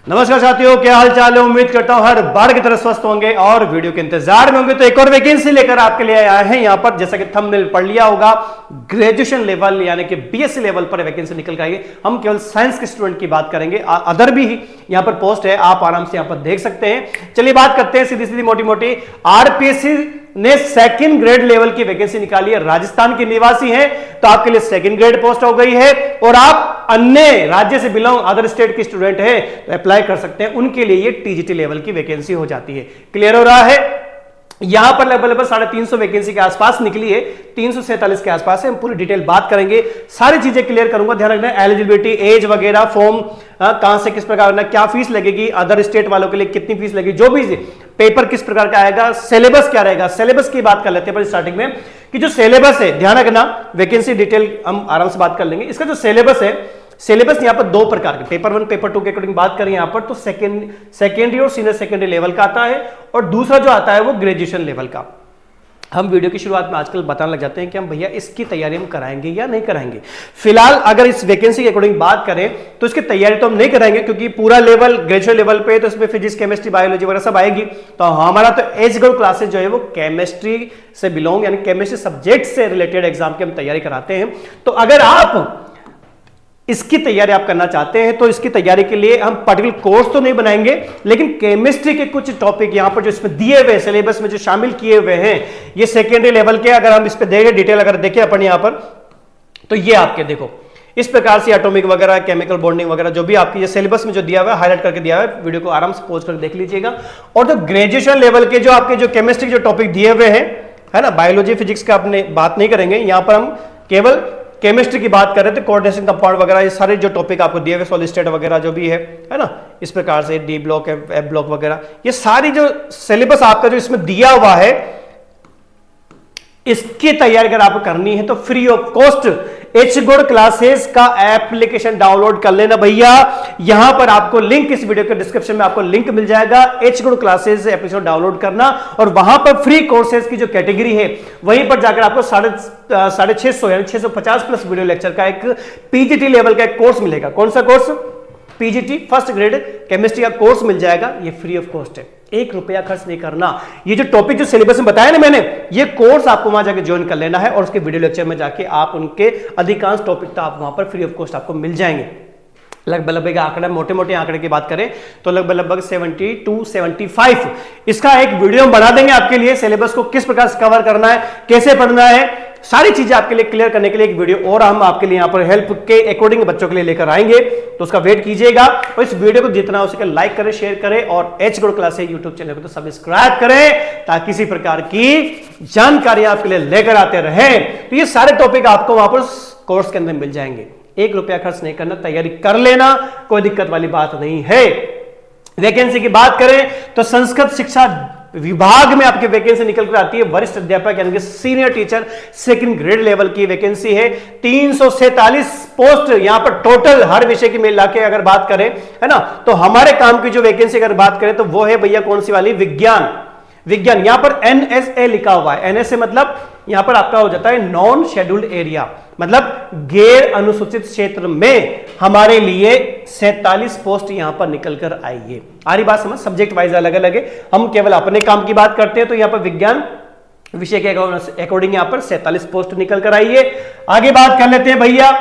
नमस्कार साथियों, क्या हाल चाल है। उम्मीद करता हूं हर बार की तरह स्वस्थ होंगे और वीडियो के इंतजार में होंगे। तो एक और वैकेंसी लेकर आपके लिए आए हैं यहां पर। जैसा कि थंबनेल पढ़ लिया होगा, ग्रेजुएशन लेवल यानी कि बीएससी लेवल पर वैकेंसी निकल कर आई है। हम केवल साइंस के स्टूडेंट की बात करेंगे, अदर भी यहां पर पोस्ट है, आप आराम से यहां पर देख सकते हैं। चलिए बात करते हैं सीधी सीधी मोटी मोटी। आरपीएससी ने सेकंड ग्रेड लेवल की वैकेंसी निकाली है। राजस्थान के निवासी हैं तो आपके लिए सेकंड ग्रेड पोस्ट हो गई है, और आप अन्य राज्य से बिलोंग अदर स्टेट के स्टूडेंट हैं तो अप्लाई कर सकते हैं। उनके लिए ये टीजीटी लेवल की वैकेंसी हो जाती है। क्लियर हो रहा है। यहां पर लगभग 350 वैकेंसी के आसपास निकली है, 347 के आसपास है। हम पूरी डिटेल बात करेंगे, सारी चीजें क्लियर करूंगा। ध्यान रखना, एलिजिबिलिटी, एज वगैरह, फॉर्म कहां से किस प्रकार करना, क्या फीस लगेगी, अदर स्टेट वालों के लिए कितनी फीस लगेगी, जो भी पेपर किस प्रकार का आएगा, सिलेबस क्या रहेगा। सिलेबस की बात कर लेते हैं स्टार्टिंग में कि जो सिलेबस है, ध्यान रखना, वैकेंसी डिटेल हम आराम से बात कर लेंगे। इसका जो सिलेबस है, सिलेबस यहां पर दो प्रकार के, पेपर 1 पेपर 2 के अकॉर्डिंग बात करें यहां पर तो सेकेंडरी और सीनियर सेकेंडरी लेवल का आता है, और दूसरा जो आता है वो ग्रेजुएशन लेवल का। हम वीडियो की शुरुआत में आजकल बताने लग जाते हैं कि हम भैया इसकी तैयारी हम कराएंगे या नहीं कराएंगे। फिलहाल अगर इस वैकेंसी के अकॉर्डिंग बात करें तो इसकी तैयारी तो हम नहीं कराएंगे, क्योंकि पूरा लेवल ग्रेजुएशन लेवल पे तो इसमें फिजिक्स, केमिस्ट्री, बायोलॉजी वगैरह सब आएगी। तो हमारा तो एज ग्रुप क्लासेस जो है वो केमिस्ट्री से बिलोंग, यानी केमिस्ट्री सब्जेक्ट से रिलेटेड एग्जाम की हम तैयारी कराते हैं। तो अगर आप इसकी तैयारी आप करना चाहते हैं तो इसकी तैयारी के लिए हम पर्टिकुलर कोर्स तो नहीं बनाएंगे, लेकिन केमिस्ट्री के कुछ टॉपिक यहां पर जो इसमें दिए हुए सिलेबस में जो शामिल किए हुए हैं, ये सेकेंडरी लेवल के। अगर हम इस पे देखें डिटेल, अगर देखें अपन यहां पर, तो ये आपके देखो इस प्रकार से एटॉमिक वगैरह, केमिकल बॉन्डिंग वगैरह जो भी आपकी ये सिलेबस में जो दिया हुआ है, हाईलाइट करके दिया हुआ है। वीडियो को आराम से पॉज करके देख लीजिएगा। और जो ग्रेजुएशन लेवल के जो आपके जो केमिस्ट्री जो टॉपिक दिए हुए हैं, है ना, बायोलॉजी फिजिक्स का अपने बात नहीं करेंगे यहां पर, हम केवल केमिस्ट्री की बात कर रहे थे। कोऑर्डिनेशन कंपाउंड वगैरह ये सारे जो टॉपिक आपको दिए हुए, सॉलिड स्टेट वगैरह जो भी है ना, इस प्रकार से डी ब्लॉक, एफ ब्लॉक वगैरह, ये सारी जो सिलेबस आपका जो इसमें दिया हुआ है, इसकी तैयारी अगर आपको करनी है तो free of cost H good classes का एप्लीकेशन डाउनलोड कर लेना भैया। यहां पर आपको लिंक, इस वीडियो के डिस्क्रिप्शन में आपको लिंक मिल जाएगा, H good classes application download करना, और वहां पर फ्री कोर्सेज की जो कैटेगरी है वहीं पर जाकर आपको 650 यानी 650 प्लस वीडियो लेक्चर का एक पीजीटी लेवल का एक कोर्स मिलेगा। कौन सा course? PGT first grade chemistry का कोर्स मिल जाएगा। ये फ्री ऑफ कॉस्ट है, 1 रुपया खर्च नहीं करना। ये जो टॉपिक जो सिलेबस में बताया ना मैंने, ये कोर्स आपको वहां जाके ज्वाइन कर लेना है, और उसके वीडियो लेक्चर में जाके आप उनके अधिकांश टॉपिक तो आप वहां पर फ्री ऑफ कॉस्ट आपको मिल जाएंगे। लगभग आंकड़ा, मोटे मोटे आंकड़े की बात करें तो लगभग 70 to 75 इसका एक वीडियो हम बना देंगे आपके लिए। सिलेबस को किस प्रकार से कवर करना है, कैसे पढ़ना है, सारी चीजें आपके लिए क्लियर करने के लिए एक वीडियो और हम आपके लिए यहां पर हेल्प के अकॉर्डिंग बच्चों के लिए लेकर आएंगे। तो उसका वेट कीजिएगा, और इस वीडियो को जितना हो सके लाइक करें, शेयर करें, और H good classes YouTube channel को तो सब्सक्राइब करें, ताकि किसी प्रकार की जानकारी आपके लिए लेकर आते रहे। तो ये सारे टॉपिक आपको वहां पर कोर्स के अंदर मिल जाएंगे। 1 रुपया खर्च नहीं करना, तैयारी कर लेना, कोई दिक्कत वाली बात नहीं है। वैकेंसी की बात करें तो संस्कृत शिक्षा विभाग में आपकी वैकेंसी निकल कर आती है। वरिष्ठ अध्यापक यानी कि senior teacher second grade level की वैकेंसी है। 347 पोस्ट यहां पर टोटल हर विषय की मिला के अगर बात करें, है ना, तो हमारे काम की जो वैकेंसी अगर बात करें तो वो है भैया कौन सी वाली? विज्ञान। यहां पर एनएसए लिखा हुआ है। एनएसए मतलब यहां पर आपका हो जाता है नॉन शेड्यूल्ड एरिया, मतलब गैर अनुसूचित क्षेत्र में हमारे लिए 47 पोस्ट यहां पर निकल कर आई है। आ रही बात समझ? सब्जेक्ट वाइज अलग अलग है, हम केवल अपने काम की बात करते हैं। तो यहां पर विज्ञान विषय के अकॉर्डिंग यहां पर 47 पोस्ट निकल कर आई है। आगे बात कर लेते हैं भैया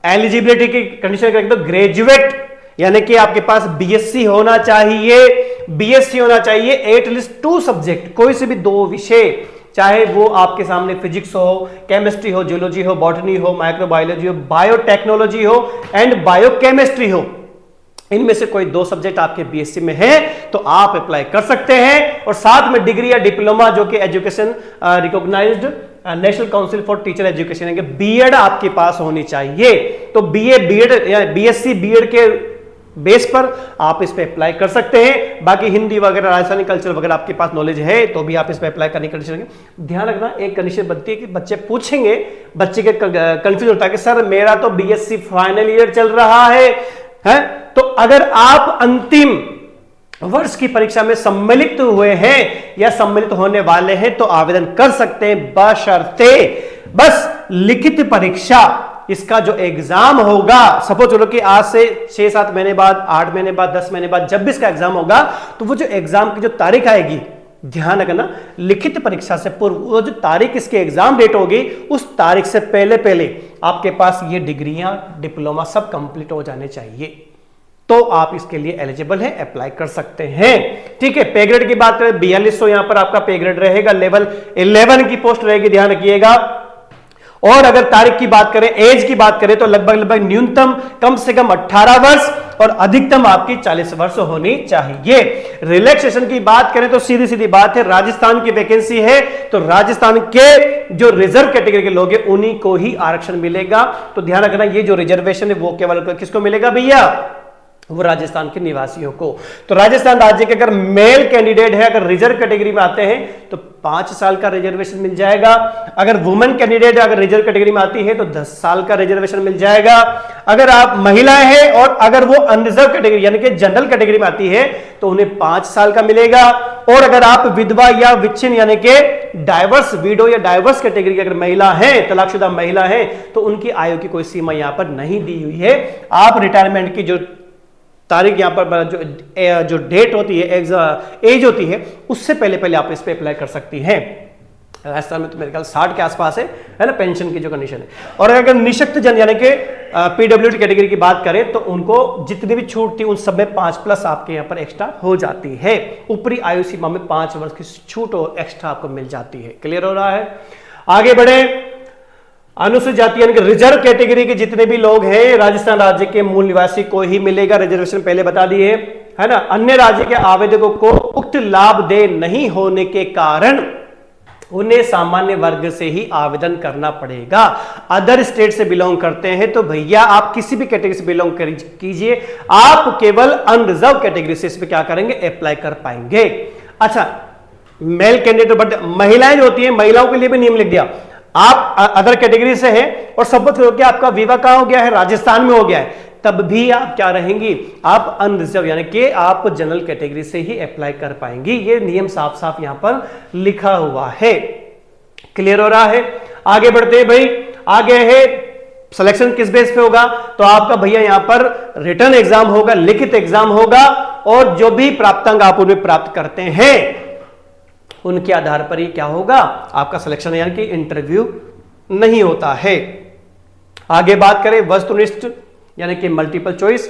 एलिजिबिलिटी की कंडीशन करें तो ग्रेजुएट यानी कि आपके पास बीएससी होना चाहिए, बीएससी होना चाहिए एटलीस्ट 2 सब्जेक्ट, कोई से भी 2 विषय, चाहे वो आपके सामने फिजिक्स हो, केमिस्ट्री हो, जियोलॉजी हो, बॉटनी हो, माइक्रोबायोलॉजी हो, बायोटेक्नोलॉजी हो एंड बायोकेमिस्ट्री हो। इनमें से कोई 2 सब्जेक्ट आपके बीएससी में है तो आप अप्लाई कर सकते हैं। और साथ में डिग्री या डिप्लोमा जो कि education recognised national council for teacher education है, बीएड आपके पास होनी चाहिए। तो बीए, बीएड या बीएससी, बीएड के बेस पर आप इस पे अप्लाई कर सकते हैं। बाकी हिंदी वगैरह, राजस्थानी कल्चर वगैरह आपके पास नॉलेज है तो भी आप इस पे अप्लाई करने की कंडीशन। ध्यान रखना, एक कंडीशन बनती है कि बच्चे पूछेंगे, बच्चे के कंफ्यूज होता है कि सर मेरा तो बीएससी फाइनल ईयर चल रहा है, तो अगर आप अंतिम वर्ष की परीक्षा में सम्मिलित हुए हैं या सम्मिलित होने वाले हैं तो आवेदन कर सकते हैं, बशर्ते बस लिखित परीक्षा इसका जो एग्जाम होगा, सपोज चलो कि आज से 6-7 महीने बाद, 8 महीने बाद, 10 महीने बाद जब भी इसका एग्जाम होगा, तो वो जो एग्जाम की जो तारीख आएगी, ध्यान रखना, लिखित परीक्षा से पूर्व वो जो तारीख इसके एग्जाम डेट होगी, उस तारीख से पहले पहले आपके पास ये डिग्रियां, डिप्लोमा सब कंप्लीट हो जाने चाहिए, तो आप इसके लिए एलिजिबल हैं, अप्लाई कर सकते हैं। ठीक है, पे ग्रेड की बात करें 4200 यहां पर आपका पे ग्रेड रहेगा, लेवल 11 की पोस्ट रहेगी, ध्यान रखिएगा। और अगर तारीख की बात करें, एज की बात करें, तो लगभग न्यूनतम कम से कम 18 वर्ष और अधिकतम आपकी 40 वर्ष होनी चाहिए। रिलैक्सेशन की बात करें तो सीधी सीधी बात है, राजस्थान की वैकेंसी है तो राजस्थान के जो रिजर्व कैटेगरी के लोग हैं उन्हीं को ही आरक्षण मिलेगा। तो ध्यान रखना, ये जो रिजर्वेशन है वो केवल किसको मिलेगा भैया, वो राजस्थान के निवासियों को। तो राजस्थान राज्य के अगर मेल कैंडिडेट है, अगर रिजर्व कैटेगरी में आते हैं तो 5 साल का रिजर्वेशन मिल जाएगा। अगर वुमेन कैंडिडेट अगर रिजर्व कैटेगरी में आती है तो 10 साल का रिजर्वेशन मिल जाएगा। अगर आप महिलाएं हैं और अगर वो अनरिजर्व कैटेगरी यानी कि जनरल कैटेगरी में आती है तो उन्हें 5 साल का मिलेगा। और अगर आप विधवा या विच्छिन्न यानी कि डाइवर्स विडो या डाइवर्स कैटेगरी की अगर महिला है, तलाकशुदा महिला है, तो उनकी आयु की कोई सीमा यहां पर नहीं दी हुई है। आप रिटायरमेंट की जो तारीख यहाँ पर जो डेट होती है, एज होती है, उससे पहले पहले आप इस पे अप्लाई कर सकती हैं। राजस्थान में तो मेरे ख्याल 60 के आसपास है ना पेंशन की जो कंडीशन है। और अगर निशक्त जन यानी कि पीडब्ल्यूडी कैटेगरी की बात करें तो उनको जितनी भी छूट थी उन सब में 5+ आपके यहाँ पर एक्स्ट्रा हो जाती है। ऊपरी आयु सीमा में 5 वर्ष की छूट एक्स्ट्रा आपको मिल जाती है। क्लियर हो रहा है? आगे बढ़े। अनुसूचित जाति यानी कि रिजर्व कैटेगरी के जितने भी लोग हैं राजस्थान राज्य के मूल निवासी को ही मिलेगा, रिजर्वेशन पहले बता दिए है ना। अन्य राज्य के आवेदकों को उक्त लाभ दे नहीं होने के कारण उन्हें सामान्य वर्ग से ही आवेदन करना पड़ेगा। अदर स्टेट से बिलोंग करते हैं तो भैया आप किसी भी कैटेगरी से बिलोंग कीजिए, आप केवल अनरिजर्व कैटेगरी से इस पे क्या करेंगे, अप्लाई कर पाएंगे। अच्छा, मेल कैंडिडेट, बट महिलाएं जो होती है, महिलाओं के लिए भी नियम लिख दिया। आप अदर कैटेगरी से हैं और सपोज करो कि आपका विवाह कहां हो गया है, राजस्थान में हो गया है, तब भी आप क्या रहेंगी, आप अनरिजर्व यानी कि आप जनरल कैटेगरी से ही अप्लाई कर पाएंगी। ये नियम साफ साफ यहां पर लिखा हुआ है। क्लियर हो रहा है? आगे बढ़ते हैं भाई। आगे है सिलेक्शन किस बेस पे होगा, तो आपका भैया यहां पर रिटन एग्जाम होगा, लिखित एग्जाम होगा, और जो भी प्राप्तांक आप उनमें प्राप्त करते हैं उनके आधार पर ही क्या होगा, आपका सिलेक्शन यानी कि इंटरव्यू नहीं होता है। आगे बात करें वस्तुनिष्ठ यानी कि मल्टीपल चॉइस,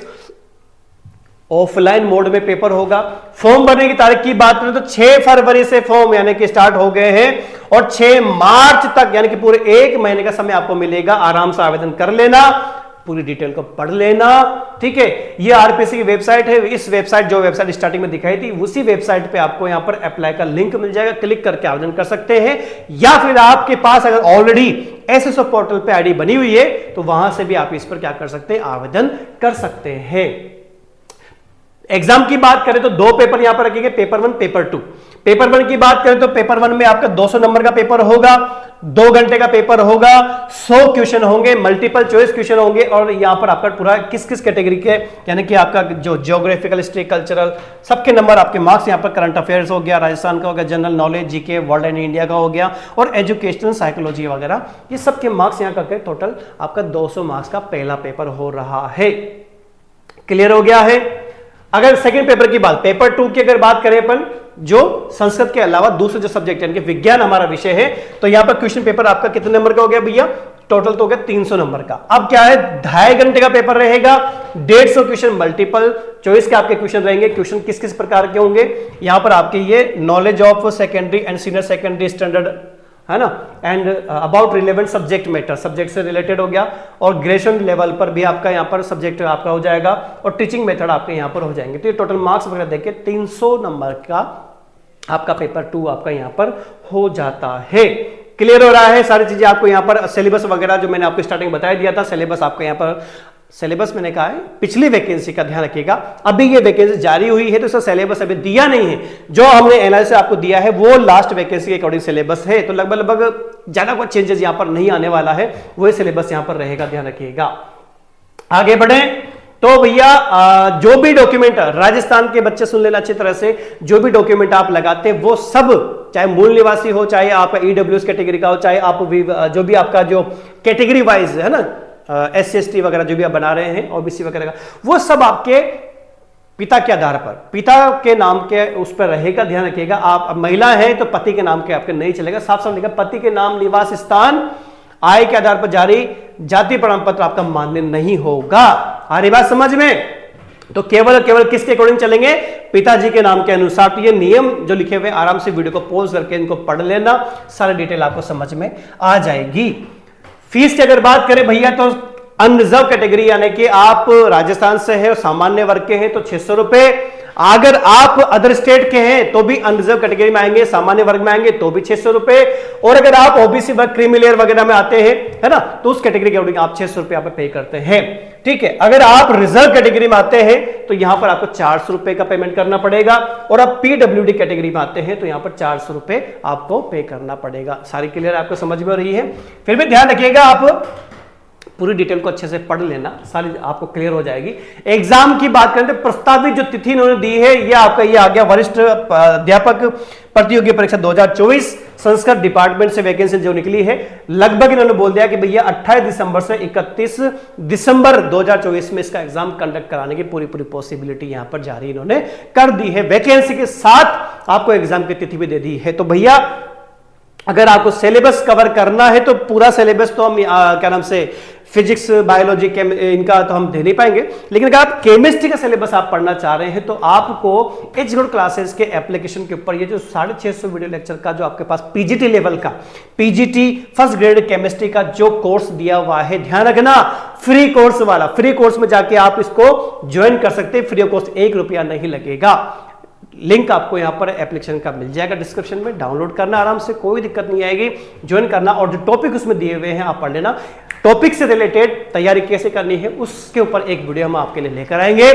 ऑफलाइन मोड में पेपर होगा। फॉर्म भरने की तारीख की बात करें तो 6 फरवरी से फॉर्म यानी कि स्टार्ट हो गए हैं और 6 मार्च तक यानी कि पूरे 1 महीने का समय आपको मिलेगा। आराम से आवेदन कर लेना, पूरी डिटेल को पढ़ लेना। ठीक है, ये आरपीएससी की वेबसाइट है। इस वेबसाइट, जो वेबसाइट स्टार्टिंग में दिखाई थी, उसी वेबसाइट पे आपको यहां पर अप्लाई का लिंक मिल जाएगा, क्लिक करके आवेदन कर सकते हैं। या फिर आपके पास अगर ऑलरेडी एसएसओ पोर्टल पे आईडी बनी हुई है तो वहां से भी आप इस पर क्या कर सकते हैं, आवेदन कर सकते हैं। एग्जाम की बात करें तो 2 पेपर यहां पर रखेंगे, पेपर 1, पेपर 2। पेपर 1 की बात करें तो पेपर 1 में आपका 200 नंबर का पेपर होगा, 2 घंटे का पेपर होगा, 100 क्वेश्चन होंगे, मल्टीपल चॉइस क्वेश्चन होंगे। और यहां पर आपका पूरा किस किस कैटेगरी के यानी कि आपका जो ज्योग्राफिकल, हिस्ट्री, कल्चरल, सबके नंबर, आपके मार्क्स यहां पर करंट अफेयर्स हो गया, राजस्थान का हो गया, general knowledge, GK, world and India का हो गया, और एजुकेशनल, साइकोलॉजी वगैरह, ये सबके मार्क्स यहां करके टोटल आपका 200 मार्क्स का पहला पेपर हो रहा है। क्लियर हो गया है? अगर सेकंड पेपर की बात, पेपर 2 की अगर बात करें अपन, जो संस्कृत के अलावा दूसरे जो सब्जेक्ट यानी कि विज्ञान हमारा विषय है, तो यहां पर क्वेश्चन पेपर आपका कितने नंबर का हो गया भैया, टोटल तो हो गया 300 नंबर का। अब क्या है, 2.5 घंटे का पेपर रहेगा, 150 क्वेश्चन मल्टीपल चॉइस के आपके क्वेश्चन रहेंगे। क्वेश्चन किस किस प्रकार के होंगे, यहां पर आपके ये knowledge of secondary and senior secondary standard है ना, and about relevant subject matter, subject से रिलेटेड हो गया, और ग्रेजुएशन लेवल पर भी आपका यहाँ पर सब्जेक्ट आपका हो जाएगा, और टीचिंग मेथड आपके यहाँ पर हो जाएंगे। तो ये टोटल मार्क्स वगैरह देख के 300 नंबर का आपका पेपर 2 आपका यहाँ पर हो जाता है। क्लियर हो रहा है? सारी चीजें आपको यहाँ पर सिलेबस वगैरह जो मैंने आपको स्टार्टिंग बता दिया था, सिलेबस आपको यहाँ पर, सिलेबस मैंने कहा है पिछली वैकेंसी का ध्यान रखिएगा। अभी ये वैकेंसी जारी हुई है तो इसका सिलेबस अभी दिया नहीं है, जो हमने एनालिसिस आपको दिया है वो लास्ट वैकेंसी के अकॉर्डिंग सिलेबस है, तो लगभग ज्यादा कुछ चेंजेस यहां पर नहीं आने वाला है, वही सिलेबस यहां पर रहेगा, ध्यान रखिएगा। आगे बढ़े तो भैया जो भी डॉक्यूमेंट, राजस्थान के बच्चे सुन लेना अच्छी तरह से, जो भी डॉक्यूमेंट आप लगाते हैं वो सब, चाहे मूल निवासी हो, चाहे आप ईडब्ल्यूएस कैटेगरी का हो, चाहे आप जो भी आपका जो कैटेगरी वाइज है ना, SC/ST वगैरह जो भी आप बना रहे हैं, OBC वगैरह का, वो सब आपके पिता के आधार पर, पिता के नाम के उस पर रहेगा। ध्यान रखिएगा, आप महिला हैं तो पति के नाम के आपके नहीं चलेगा। साफ साफ लिखा, पति के नाम, निवास स्थान, आय के आधार पर जारी जाति प्रमाण पत्र आपका मान्य नहीं होगा। आ रही बात समझ में? तो केवल किसके अकॉर्डिंग चलेंगे? पिताजी के नाम के अनुसार। तो ये नियम जो लिखे हुए, आराम से वीडियो को पॉज करके इनको पढ़ लेना, सारी डिटेल आपको समझ में आ जाएगी। फीस की अगर बात करें भैया, तो अनरिजर्व कैटेगरी यानी कि आप राजस्थान से हैं और सामान्य वर्ग के हैं तो 600 रुपए। अगर आप अदर स्टेट के हैं तो भी अनरिजर्व कैटेगरी में आएंगे, सामान्य वर्ग में आएंगे तो भी 600 रुपए। और अगर आप ओबीसी वर्ग, क्रीमी लेयर वगैरह में आते हैं, है ना, तो उस कैटेगरी के अकॉर्डिंग आप 600 रुपए आप पे करते हैं। ठीक है, अगर आप रिजर्व कैटेगरी में आते हैं तो यहां पर आपको 400 रुपए का पेमेंट करना पड़ेगा। और आप पीडब्ल्यूडी कैटेगरी में आते हैं तो यहां पर 400 रुपए आपको पे करना पड़ेगा। सारी क्लियर आपको समझ में आ रही है? फिर भी ध्यान रखिएगा, आप पूरी डिटेल को अच्छे से पढ़ लेना, सारी आपको क्लियर हो जाएगी। एग्जाम की बात करें तो प्रस्तावित जो तिथि इन्होंने दी है, ये आपका ये आ गया वरिष्ठ अध्यापक प्रतियोगी परीक्षा 2024 संस्कृत डिपार्टमेंट से वैकेंसी जो निकली है। लगभग इन्होंने बोल दिया कि भैया 28 दिसंबर से 31 दिसंबर 2024 में इसका एग्जाम कंडक्ट कराने की पूरी पॉसिबिलिटी यहां पर जारी इन्होंने कर दी है। वैकेंसी के साथ आपको एग्जाम की तिथि भी दे दी है। तो भैया अगर आपको सिलेबस कवर करना है तो पूरा सिलेबस तो हम क्या नाम से फिजिक्स, बायोलॉजी, इनका तो हम दे नहीं पाएंगे, लेकिन अगर आप केमिस्ट्री का सिलेबस आप पढ़ना चाह रहे हैं तो आपको एच गुड क्लासेस के एप्लीकेशन के ऊपर ये जो 650 वीडियो लेक्चर का जो आपके पास पीजीटी लेवल का, पीजीटी फर्स्ट ग्रेड केमिस्ट्री का जो कोर्स दिया हुआ है, ध्यान रखना फ्री कोर्स वाला, फ्री कोर्स में जाके आप इसको ज्वाइन कर सकते हैं। फ्री ऑफ कॉस्ट 1 रुपया नहीं लगेगा। लिंक आपको यहां पर एप्लीकेशन का मिल जाएगा डिस्क्रिप्शन में, डाउनलोड करना आराम से, कोई दिक्कत नहीं आएगी, ज्वाइन करना। और जो टॉपिक उसमें दिए हुए हैं आप पढ़ लेना। टॉपिक से रिलेटेड तैयारी कैसे करनी है उसके ऊपर एक वीडियो हम आपके लिए लेकर आएंगे।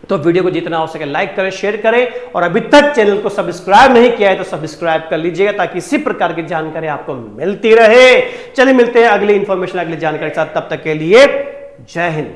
तो वीडियो को जितना हो सके लाइक करें, शेयर करें, और अभी तक चैनल को सब्सक्राइब नहीं किया है तो सब्सक्राइब कर लीजिएगा ताकि इसी प्रकार की जानकारी आपको मिलती रहे। चलिए मिलते हैं अगली इंफॉर्मेशन, अगली जानकारी के साथ। तब तक के लिए जय हिंद।